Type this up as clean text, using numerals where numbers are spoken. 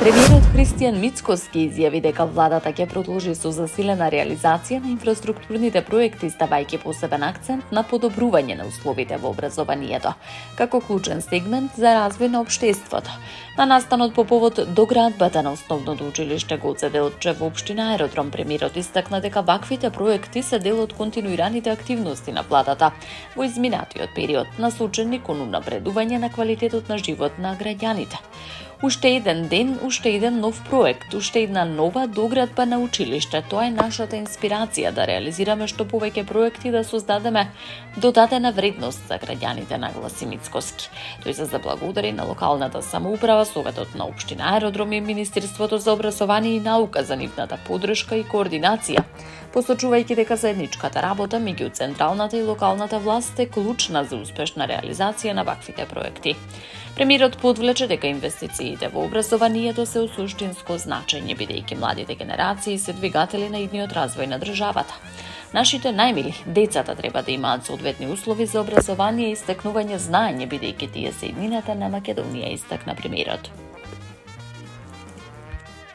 Премиерот Христијан Мицкоски изјави дека владата ќе продолжи со засилена реализација на инфраструктурните проекти, ставајќи посебен акцент на подобрување на условите во образованието, како клучен сегмент за развој на општеството. На настанот по повод доградбата на основното училиште Гоце Делчев во општина Аеродром, премиерот истакна дека ваквите проекти се дел од континуираните активности на владата во изминатиот период, насочени кон унапредување на квалитетот на живот на граѓаните. Уште еден ден, уште еден нов проект, уште една нова доградба на училиште. Тоа е нашата инспирација да реализираме што повеќе проекти, да создадеме додадена вредност за граѓаните, нагласи Мицкоски. Тој се заблагодари на локалната самоуправа, Советот на општина Аеродром и Министерството за образование и наука за нивната поддршка и координација, посочувајќи дека заедничката работа меѓу централната и локалната власт е клучна за успешна реализација на ваквите проекти. Премиерот подвлече дека инвестициите во образованието се од суштинско значење, бидејќи младите генерации се двигатели на идниот развој на државата. Нашите најмили, децата, треба да имаат соодветни услови за образование и стекнување знаење, бидејќи тие се иднината на Македонија, истакна премиерот.